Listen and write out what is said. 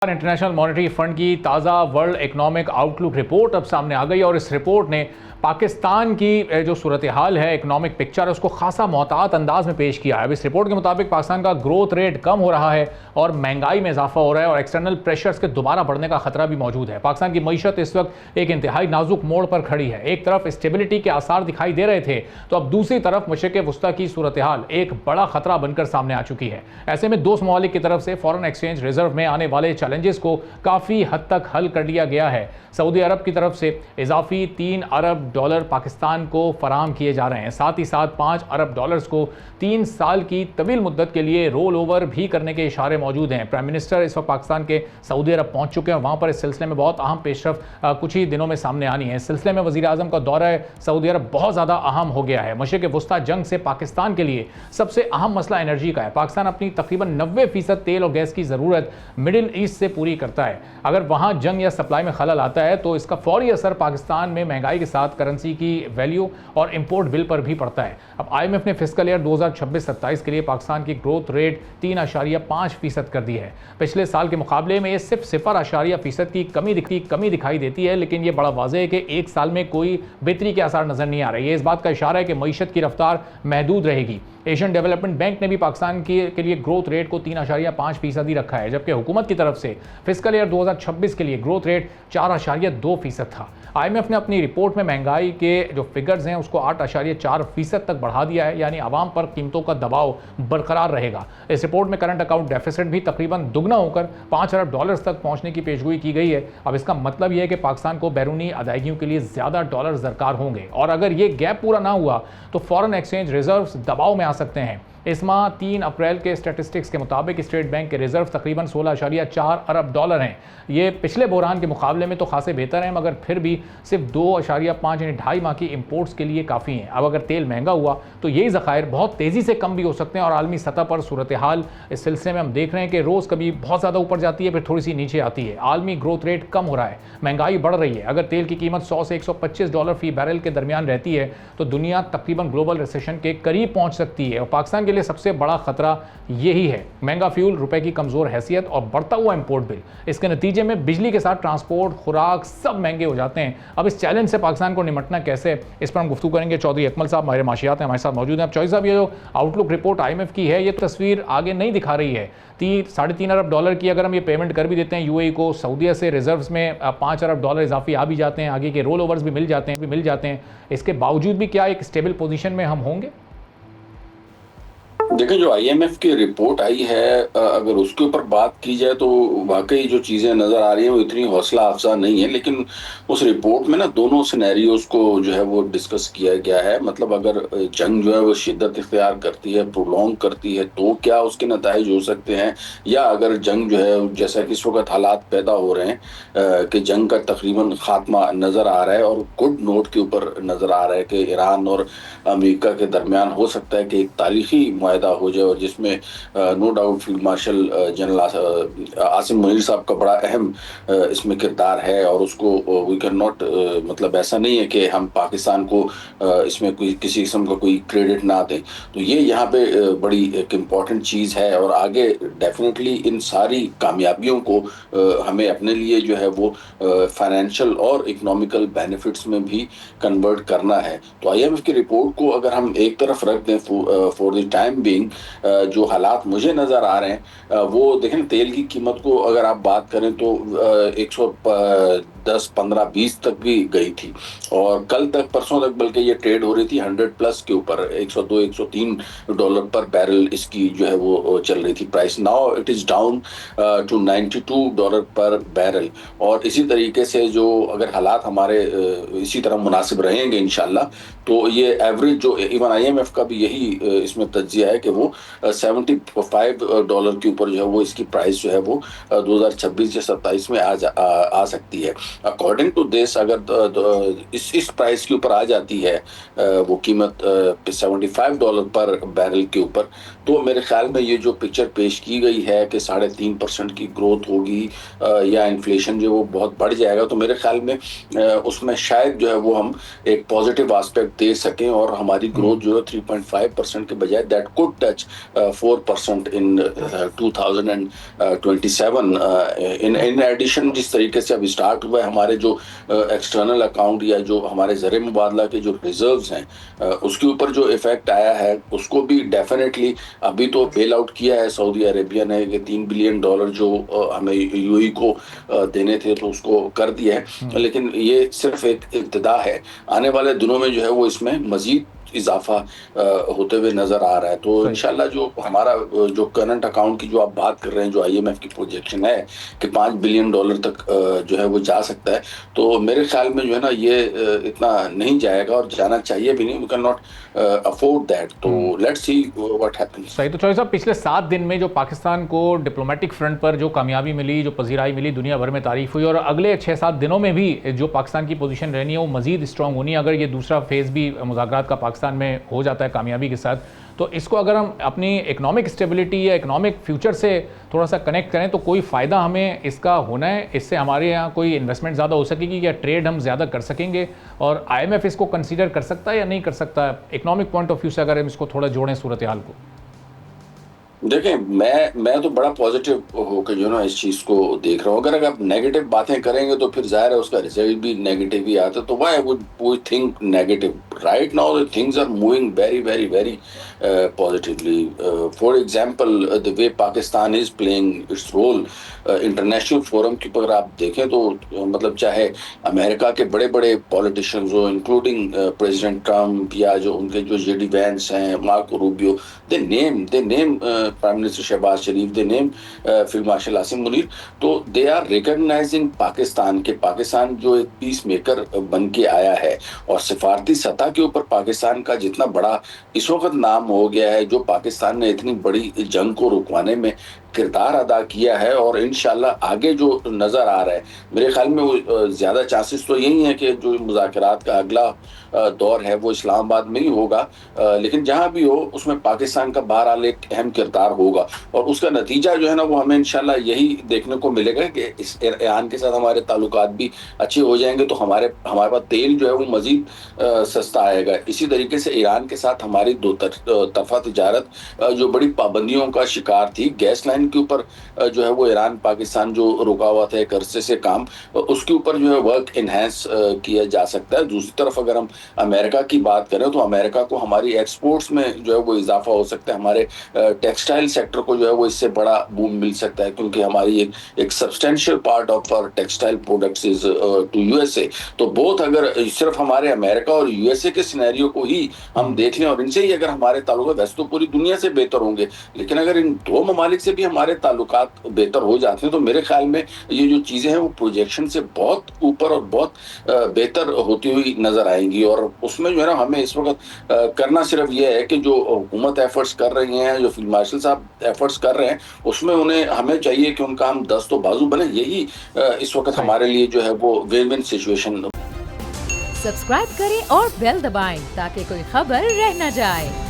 International monetary fund की ताज़ा world economic outlook report अब सामने आ गई और इस रिपोर्ट ने पाकिस्तान की जो सूरत हाल है, इकोनॉमिक पिक्चर है, उसको खासा मोहतात अंदाज में पेश किया है। अब इस रिपोर्ट के मुताबिक पाकिस्तान का ग्रोथ रेट कम हो रहा है और महंगाई में इजाफा हो रहा है और एक्सटर्नल प्रेशर्स के दोबारा बढ़ने का खतरा भी मौजूद है। पाकिस्तान की मईशत इस वक्त एक इंतहाई नाजुक मोड़ पर खड़ी है। एक तरफ स्टेबिलिटी के आसार दिखाई दे रहे थे तो अब दूसरी तरफ मशरिक़ वस्ता की सूरत हाल एक बड़ा खतरा बनकर सामने आ चुकी है। ऐसे में दोस्त ममालिक की तरफ से फॉरेन एक्सचेंज रिजर्व में आने वाले चैलेंजेस को काफ़ी हद तक हल कर लिया गया है। सऊदी अरब की तरफ से इजाफी $3 अरब पाकिस्तान को फराहम किए जा रहे हैं। साथ ही साथ $5 अरब को 3 साल की तवील मुद्दत के लिए रोल ओवर भी करने के इशारे मौजूद हैं। प्राइम मिनिस्टर इस वक्त पाकिस्तान के सऊदी अरब पहुंच चुके हैं। वहां पर इस सिलसिले में बहुत अहम पेशरफ कुछ ही दिनों में सामने आनी है। इस सिलसिले में वज़ीर आज़म का दौरा सऊदी अरब बहुत ज़्यादा अहम हो गया है। मशरिक़ वस्ता जंग से पाकिस्तान के लिए सबसे अहम मसला एनर्जी का है। पाकिस्तान अपनी तकरीबन 90% तेल और गैस की ज़रूरत मिडिल ईस्ट से पूरी करता है। अगर वहाँ जंग या सप्लाई में खलल आता है तो इसका फौरी असर पाकिस्तान में महंगाई के साथ करेंसी की वैल्यू और इंपोर्ट बिल पर भी पड़ता है। अब IMF ने फिस्कल ईयर 2026-27 के लिए पाकिस्तान की ग्रोथ रेट 3.5% कर दी है। पिछले साल के मुकाबले में ये सिर्फ 0.5% की कमी दिखाई देती है, लेकिन ये बड़ा वाज़ेह है कि एक साल में कोई बेहतरी के आसार नजर नहीं आ रहे। ये इस बात का इशारा है कि मईशत की रफ्तार महदूद रहेगी। एशियन डेवलपमेंट बैंक ने भी पाकिस्तान के लिए ग्रोथ रेट को 3.5% ही रखा है, जबकि हुकूमत की तरफ से फिस्कल ईयर 2026 के लिए ग्रोथ रेट 4.2% था। IMF ने अपनी रिपोर्ट में महंगाई के जो फिगर्स हैं उसको 8.4% तक बढ़ा दिया है, यानी आवाम पर कीमतों का दबाव बरकरार रहेगा। इस रिपोर्ट में करंट अकाउंट डेफिसिट भी तकरीबन दुगना होकर $5 अरब तक पहुंचने की पेशगोई की गई है। अब इसका मतलब यह है कि पाकिस्तान को बैरूनी अदायगियों के लिए ज़्यादा डॉलर्स दरकार होंगे और अगर ये गैप पूरा ना हुआ तो फॉरेन एक्सचेंज रिजर्व्स दबाव में आ सकते हैं। इस माह 3 अप्रैल के स्टैटिस्टिक्स के मुताबिक स्टेट बैंक के रिजर्व तकरीबन $16.4 अरब हैं। ये पिछले बहरान के मुकाबले में तो खासे बेहतर हैं, मगर फिर भी सिर्फ 2.5 यानी 2.5 माह की इंपोर्ट्स के लिए काफ़ी हैं। अब अगर तेल महंगा हुआ तो यही ज़खायर बहुत तेज़ी से कम भी हो सकते हैं और आलमी सतह पर सूरत हाल इस सिलसिले में हम देख रहे हैं कि रोज़ कभी बहुत ज़्यादा ऊपर जाती है, फिर थोड़ी सी नीचे आती है। आलमी ग्रोथ रेट कम हो रहा है, महंगाई बढ़ रही है। अगर तेल की कीमत $100 से $125 फी बैरल के दरमियान रहती है तो दुनिया तकरीबन ग्लोबल रिसेशन के करीब पहुँच सकती है और पाकिस्तान के लिए सबसे बड़ा खतरा यही है। महंगा फ्यूल, रुपए की कमजोर हैसियत और बढ़ता हुआ इंपोर्ट बिल। इसके नतीजे में बिजली के साथ ट्रांसपोर्ट, खुराक सब महंगे हो जाते हैं। अब इस चैलेंज से पाकिस्तान को निपटना कैसे, इस पर हम गुफ्तगू करेंगे। चौधरी अकमल साहब हमारे माशियात हैं, हमारे साथ मौजूद हैं। अब चौधरी साहब, ये जो आउटलुक रिपोर्ट IMF की है, ये तस्वीर आगे नहीं दिखा रही है। $3.5 अरब की अगर हम ये पेमेंट कर भी देते हैं UAE को, सऊदीया से रिजर्व्स में $5 अरब इजाफी आ भी जाते हैं, आगे के रोल ओवर्स भी मिल जाते हैं। इसके बावजूद भी क्या एक स्टेबल पोजीशन में हम होंगे? देखें, जो IMF की रिपोर्ट आई है, अगर उसके ऊपर बात की जाए तो वाकई जो चीज़ें नज़र आ रही हैं वो इतनी हौसला अफजा नहीं है। लेकिन उस रिपोर्ट में ना दोनों सिनेरियोज को जो है वो डिस्कस किया गया है। मतलब अगर जंग जो है वो शिद्दत इख्तियार करती है, प्रोलॉन्ग करती है, तो क्या उसके नताइज हो सकते हैं, या अगर जंग जो है जैसा कि इस वक्त हालात पैदा हो रहे हैं कि जंग का तकरीबन खात्मा नज़र आ रहा है और गुड नोट के ऊपर नज़र आ रहा है कि ईरान और अमेरिका के दरमियान हो सकता है कि एक तारीखी मुआहदा हो जाए और जिसमें no doubt field marshal general Asim Munir साहब का बड़ा अहम इसमें किरदार है और उसको वी कैन नॉट, मतलब ऐसा नहीं है कि हम पाकिस्तान को इसमें कोई किसी किस्म का कोई क्रेडिट ना दें। तो ये यहाँ पे बड़ी एक इम्पॉर्टेंट चीज़ है और आगे डेफिनेटली इन सारी कामयाबियों को हमें अपने लिए जो है वो फाइनेंशियल और इकोनॉमिकल बेनिफिट्स में भी कन्वर्ट करना है। तो IMF की रिपोर्ट को अगर हम एक तरफ रख दें फॉर द टाइम बीइंग, जो हालात मुझे नज़र आ रहे हैं वो देखें, तेल की कीमत को अगर आप बात करें तो 110, 15, 20 तक भी गई थी और कल तक, परसों तक बल्कि ये ट्रेड हो रही थी 100+ के ऊपर, $102, $103 पर बैरल इसकी जो है वो चल रही थी price. Now it is down to $92 per barrel. और इसी तरीके से जो अगर हालात हमारे इसी तरह मुनासिब रहेंगे इंशाल्लाह, तो ये एवरेज जो इवन IMF का भी यही इसमें तज्जिया है कि वो $75 के ऊपर जो है वो इसकी प्राइस जो है वो 2026 या 27 में आ सकती है। अकॉर्डिंग टू दिस अगर इस प्राइस के ऊपर आ जाती है वो कीमत $75 पर बैरल के ऊपर, तो मेरे ख्याल में ये जो पिक्चर पेश की गई है कि 3.5% की ग्रोथ होगी या इन्फ्लेशन जो वो बहुत बढ़ जाएगा, तो मेरे ख्याल में उसमें शायद जो है वो हम एक पॉजिटिव एस्पेक्ट दे सकें और हमारी ग्रोथ जो है 3.5% के बजाय that could touch 4% in 2027। In addition जिस तरीके से अब स्टार्ट हुआ है, हमारे जो एक्सटर्नल अकाउंट या जो हमारे ज़र मुबादला के जो रिजर्व्स हैं उसके ऊपर जो इफेक्ट आया है उसको भी डेफिनेटली अभी तो बेल आउट किया है सऊदी अरेबिया ने कि $3 बिलियन जो हमें यूएई को देने थे तो उसको कर दिया है, लेकिन ये सिर्फ एक इब्तिदा है। आने वाले दिनों में जो है वो इसमें मजीद इजाफा होते हुए नजर आ रहा है। तो इंशाल्लाह जो हमारा जो करंट अकाउंट की जो आप बात कर रहे हैं, जो आईएमएफ की प्रोजेक्शन है कि $5 बिलियन तक जो है वो जा सकता है, तो मेरे ख्याल में जो है ना ये इतना नहीं जाएगा और जाना चाहिए भी नहीं। We can not afford that. तो लेट्स सी व्हाट हैपेंस। सही। तो चौधरी साहब, पिछले 7 दिन में जो पाकिस्तान को डिप्लोमेटिक फ्रंट पर जो कामयाबी मिली, जो पजीराई मिली, दुनिया भर में तारीफ हुई, और अगले 6-7 दिनों में भी जो पाकिस्तान की पोजीशन रहनी है वो मजीद स्ट्रांग होनी है। अगर ये दूसरा फेज़ भी मुज़ाकरात का पाकिस्तान में हो जाता है कामयाबी के साथ, तो इसको अगर हम अपनी इकनॉमिक स्टेबिलिटी या इकनॉमिक फ्यूचर से थोड़ा सा कनेक्ट करें तो कोई फ़ायदा हमें इसका होना है? इससे हमारे यहाँ कोई इन्वेस्टमेंट ज़्यादा हो सकेगी या ट्रेड हम ज़्यादा कर सकेंगे? और आईएमएफ इसको कंसीडर कर सकता है या नहीं कर सकता है इकनॉमिक पॉइंट ऑफ व्यू से, अगर हम इसको थोड़ा जोड़ें सूरत हाल को? देखें, मैं तो बड़ा पॉजिटिव होकर जो ना इस चीज़ को देख रहा हूँ। अगर आप नेगेटिव बातें करेंगे तो फिर जाहिर है उसका रिजल्ट भी नेगेटिव ही आता है। तो why would we think negative? Right now the things are moving very very very positively. For example the way Pakistan is playing its role international forum के ऊपर आप देखें तो मतलब चाहे अमेरिका के बड़े बड़े पॉलिटिशियंस हो, इंक्लूडिंग प्रेसिडेंट ट्रम्प या जो उनके जो जेडी वैंस हैं, Marco Rubio, they name prime minister Shahbaz Sharif, they name field marshal Asim Munir. तो दे आर रिकॉग्नाइजिंग पाकिस्तान जो एक पीस मेकर बन के आया है और सिफारती सतह के ऊपर पाकिस्तान का जितना बड़ा इस वक्त नाम हो गया है, जो पाकिस्तान ने इतनी बड़ी जंग को रुकवाने में किरदार अदा किया है और इंशाल्लाह आगे जो नज़र आ रहा है, मेरे ख्याल में वो ज़्यादा चांसेस तो यही है कि जो मुज़ाकरात का अगला दौर है वो इस्लामाबाद में ही होगा, लेकिन जहाँ भी हो उसमें पाकिस्तान का बहरहाल एक अहम किरदार होगा और उसका नतीजा जो है ना वो हमें इंशाल्लाह यही देखने को मिलेगा कि इस ईरान के साथ हमारे ताल्लुकात भी अच्छे हो जाएंगे, तो हमारे पास तेल जो है वो मज़ीद सस्ता आएगा। इसी तरीके से ईरान के साथ हमारी दो तरफा तिजारत जो बड़ी पाबंदियों का शिकार थी, गैस लाइन के ऊपर जो है वो ईरान पाकिस्तान जो रुका हुआ था एक अरसे से काम, उसके ऊपर जो है वर्क इनहेंस किया जा सकता है। दूसरी तरफ अगर हम अमेरिका की बात करें तो अमेरिका को हमारी एक्सपोर्ट्स में जो है वो इजाफा हो सकता है, हमारे टेक्सटाइल सेक्टर को जो है वो इससे बड़ा बूम मिल सकता है, क्योंकि हमारी एक substantial part of our textile products is to USA. तो बोथ अगर सिर्फ हमारे अमेरिका और यूएसए के सिनेरियो को ही हम देख लें और इनसे ही अगर हमारे ताल्लुकात, वैसे तो पूरी दुनिया से बेहतर होंगे, लेकिन अगर इन दो ममालिक से भी हमारे ताल्लुकात बेहतर हो जाते हैं तो मेरे ख्याल में ये जो चीज़ें हैं वो प्रोजेक्शन से बहुत ऊपर और बहुत बेहतर होती हुई नजर आएंगी। और उसमें जो है ना हमें इस वक्त करना सिर्फ ये है कि जो हुकूमत एफर्ट्स कर रही हैं, जो फील्ड मार्शल साहब एफर्ट्स कर रहे हैं, उसमें हमें चाहिए कि उनका हम दस्तो बाजू बने। यही इस वक्त हमारे लिए जो है वो विन विन सिचुएशन। सब्सक्राइब करें और बेल दबाएं ताकि कोई खबर रह न जाए।